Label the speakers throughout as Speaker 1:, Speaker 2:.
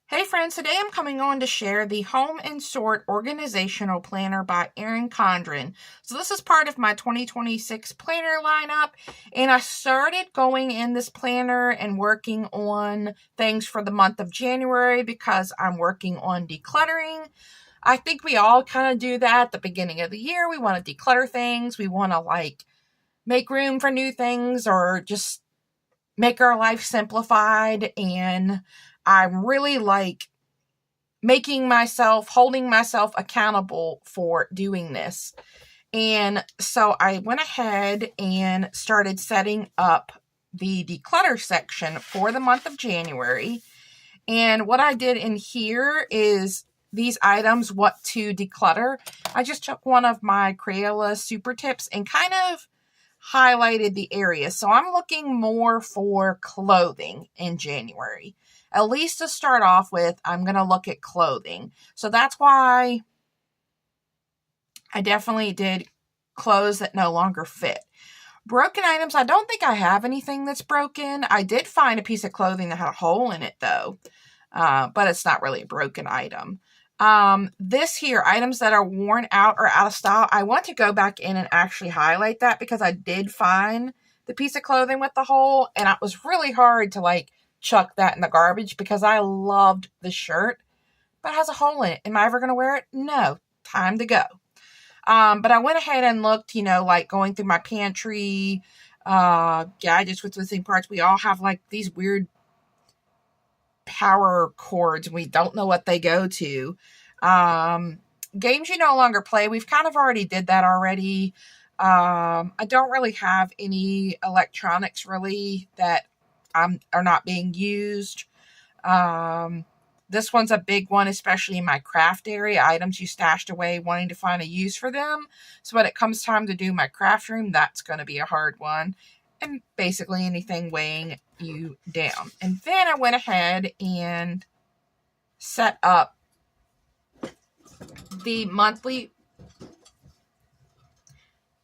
Speaker 1: Hey friends, today I'm coming on to share the Home and Sort Organizational Planner by Erin Condren. So this is part of my 2026 planner lineup, and I started going in this planner and working on things for the month of January because I'm working on decluttering. I think we all kind of do that at the beginning of the year. We want to declutter things. We want to make room for new things or just make our life simplified, and I'm really holding myself accountable for doing this. And so I went ahead and started setting up the declutter section for the month of January. And what I did in here is these items, what to declutter. I just took one of my Crayola super tips and kind of highlighted the area. So I'm looking more for clothing in January. At least to start off with, I'm going to look at clothing. So that's why I definitely did clothes that no longer fit. Broken items, I don't think I have anything that's broken. I did find a piece of clothing that had a hole in it though, but it's not really a broken item. This here, items that are worn out or out of style, I want to go back in and actually highlight that because I did find the piece of clothing with the hole, and it was really hard to chuck that in the garbage because I loved the shirt, but it has a hole in it. Am I ever going to wear it? No. Time to go. But I went ahead and looked, going through my pantry, gadgets with missing parts. We all have these weird power cords and we don't know what they go to. Games you no longer play, we've kind of already did that already. I don't really have any electronics really that are not being used. This one's a big one, especially in my craft area, items you stashed away wanting to find a use for them. So when it comes time to do my craft room, that's going to be a hard one. And basically anything weighing you down. And then I went ahead and set up the monthly.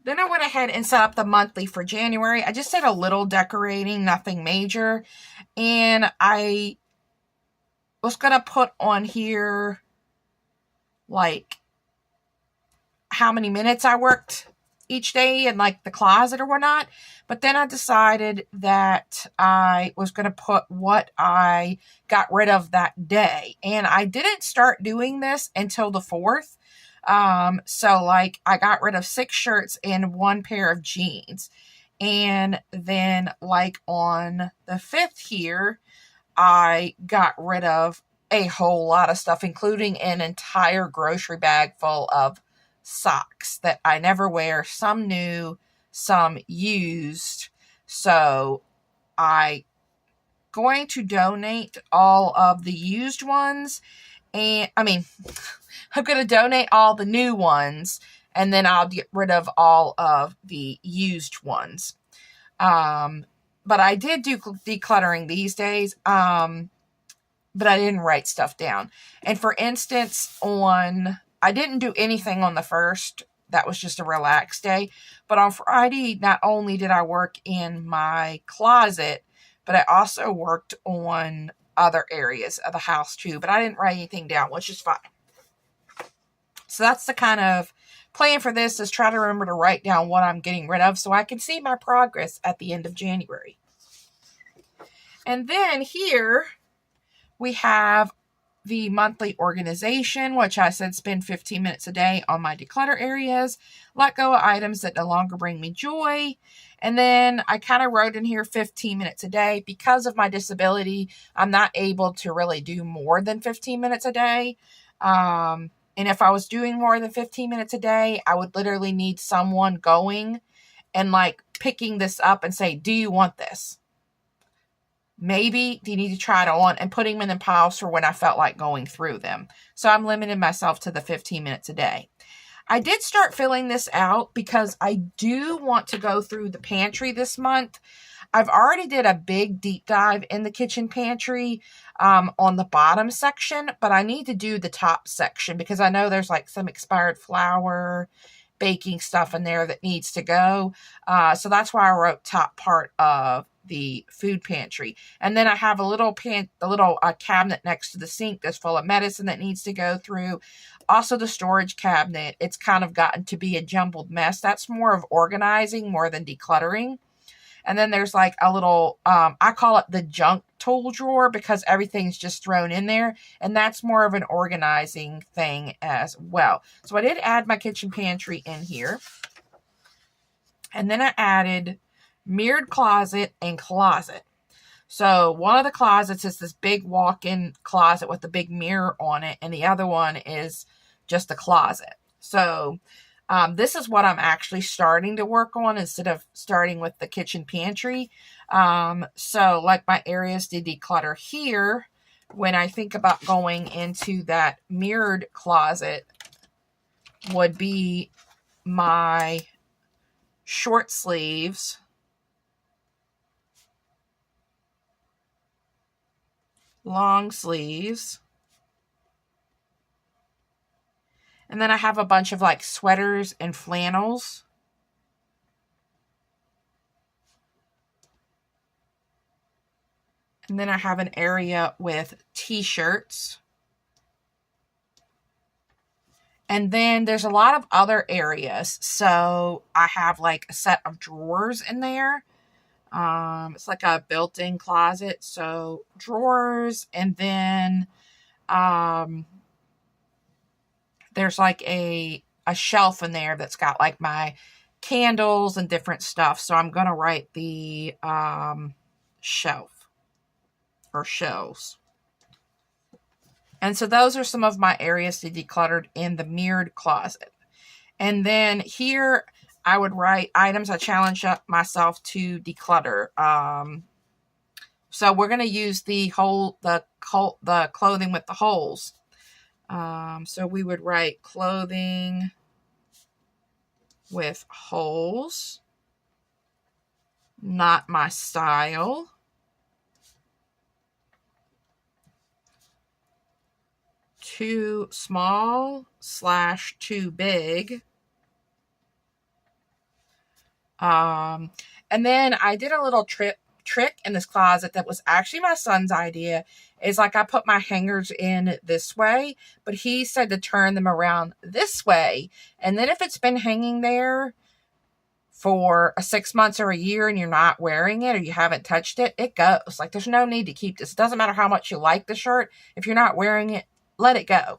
Speaker 1: Then I went ahead and set up the monthly for January. I just did a little decorating, nothing major. And I was going to put on here how many minutes I worked each day in the closet or whatnot. But then I decided that I was going to put what I got rid of that day. And I didn't start doing this until the 4th. So I got rid of 6 shirts and 1 pair of jeans. And then on the 5th here, I got rid of a whole lot of stuff, including an entire grocery bag full of socks that I never wear, some new, some used. So I'm going to donate all of the used ones, and I'm going to donate all the new ones, and then I'll get rid of all of the used ones. But I did do decluttering these days, but I didn't write stuff down. And for instance, I didn't do anything on the 1st. That was just a relaxed day. But on Friday, not only did I work in my closet, but I also worked on other areas of the house too. But I didn't write anything down, which is fine. So that's the kind of plan for this, is try to remember to write down what I'm getting rid of so I can see my progress at the end of January. And then here we have the monthly organization, which I said spend 15 minutes a day on my declutter areas, let go of items that no longer bring me joy. And then I kind of wrote in here 15 minutes a day. Because of my disability, I'm not able to really do more than 15 minutes a day. And if I was doing more than 15 minutes a day, I would literally need someone going and picking this up and say, do you want this? Maybe do you need to try it on, and putting them in the piles for when I felt like going through them. So I'm limiting myself to the 15 minutes a day. I did start filling this out because I do want to go through the pantry this month. I've already did a big deep dive in the kitchen pantry on the bottom section, but I need to do the top section because I know there's some expired flour, baking stuff in there that needs to go. So that's why I wrote top part of the food pantry. And then I have a little cabinet next to the sink that's full of medicine that needs to go through. Also the storage cabinet, it's kind of gotten to be a jumbled mess. That's more of organizing more than decluttering. And then there's like a little, I call it the junk tool drawer because everything's just thrown in there. And that's more of an organizing thing as well. So I did add my kitchen pantry in here. And then I added mirrored closet and closet. So one of the closets is this big walk-in closet with a big mirror on it. And the other one is just a closet. So this is what I'm actually starting to work on instead of starting with the kitchen pantry. So like my areas to declutter here, when I think about going into that mirrored closet, would be my short sleeves, long sleeves, and then I have a bunch of like sweaters and flannels. And then I have an area with t-shirts. And then there's a lot of other areas. So I have like a set of drawers in there. It's like a built-in closet. So drawers, and then there's like a shelf in there that's got like my candles and different stuff. So I'm going to write the shelf or shelves. And so those are some of my areas to declutter in the mirrored closet. And then here I would write items I challenge myself to declutter. So we're going to use the clothing with the holes. So we would write clothing with holes, not my style. Too small / too big. And then I did a little trick in this closet that was actually my son's idea. Is like I put my hangers in this way, but he said to turn them around this way. And then if it's been hanging there for 6 months or a year and you're not wearing it or you haven't touched it, it goes. Like there's no need to keep this. It doesn't matter how much you like the shirt. If you're not wearing it, let it go.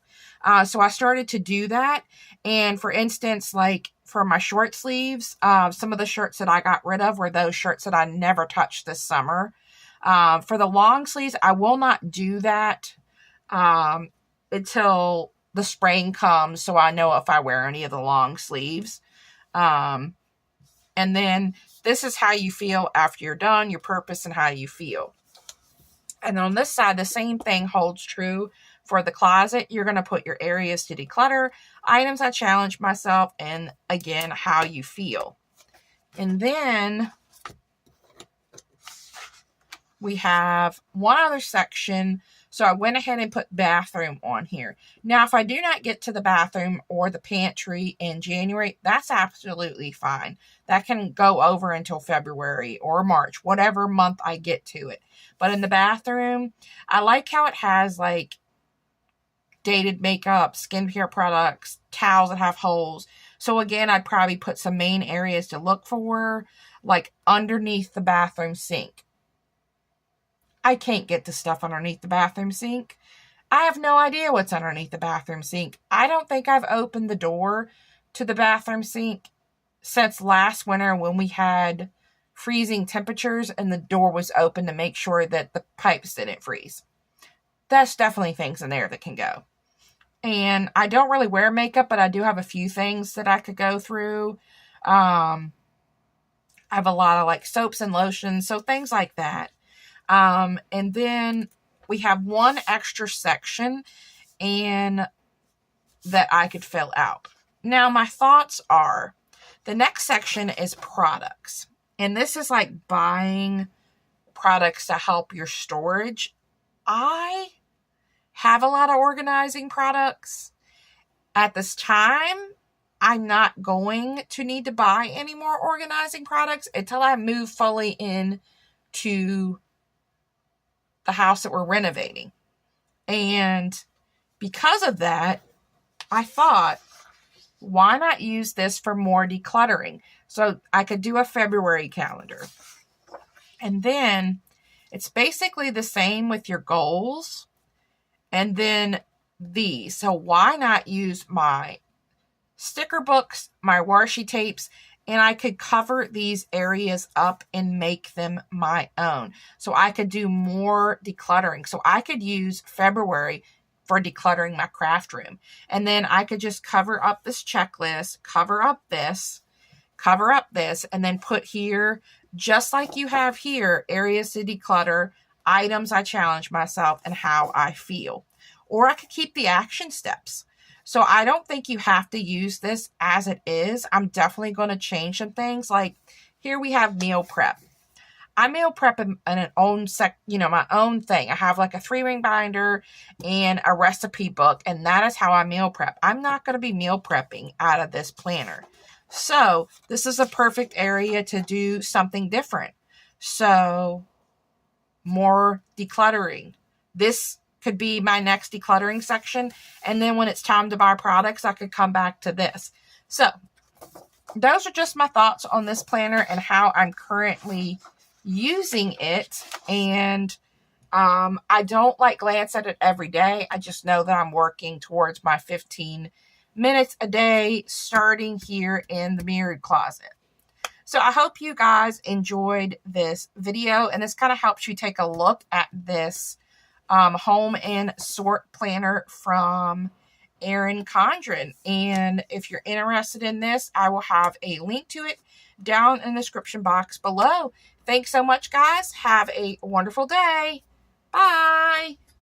Speaker 1: So I started to do that. And for instance, like for my short sleeves, some of the shirts that I got rid of were those shirts that I never touched this summer. For the long sleeves, I will not do that until the spring comes, so I know if I wear any of the long sleeves. And then this is how you feel after you're done, your purpose and how you feel. And on this side, the same thing holds true for the closet. You're going to put your areas to declutter, items I challenge myself, and again, how you feel. And then we have one other section. So I went ahead and put bathroom on here. Now, if I do not get to the bathroom or the pantry in January, that's absolutely fine. That can go over until February or March, whatever month I get to it. But in the bathroom, I like how it has like dated makeup, skincare products, towels that have holes. So again, I'd probably put some main areas to look for, like underneath the bathroom sink. I can't get the stuff underneath the bathroom sink. I have no idea what's underneath the bathroom sink. I don't think I've opened the door to the bathroom sink since last winter when we had freezing temperatures and the door was open to make sure that the pipes didn't freeze. That's definitely things in there that can go. And I don't really wear makeup, but I do have a few things that I could go through. I have a lot of like soaps and lotions, so things like that. And then we have one extra section and that I could fill out. Now, my thoughts are the next section is products. And this is like buying products to help your storage. I have a lot of organizing products. At this time, I'm not going to need to buy any more organizing products until I move fully in to the house that we're renovating. And because of that, I thought, why not use this for more decluttering? So I could do a February calendar. And then it's basically the same with your goals. And then these. So why not use my sticker books, my washi tapes, and I could cover these areas up and make them my own. So I could do more decluttering. So I could use February for decluttering my craft room. And then I could just cover up this checklist, cover up this, and then put here, just like you have here, areas to declutter, items I challenge myself, and how I feel. Or I could keep the action steps. So I don't think you have to use this as it is. I'm definitely going to change some things. Like here we have meal prep. I meal prep in an own my own thing. I have like a 3-ring binder and a recipe book, and that is how I meal prep. I'm not going to be meal prepping out of this planner. So this is a perfect area to do something different. So more decluttering. This could be my next decluttering section. And then when it's time to buy products, I could come back to this. So those are just my thoughts on this planner and how I'm currently using it. And I don't glance at it every day. I just know that I'm working towards my 15 minutes a day, starting here in the mirrored closet. So I hope you guys enjoyed this video, and this kind of helps you take a look at this home and sort planner from Erin Condren. And if you're interested in this, I will have a link to it down in the description box below. Thanks so much, guys. Have a wonderful day. Bye.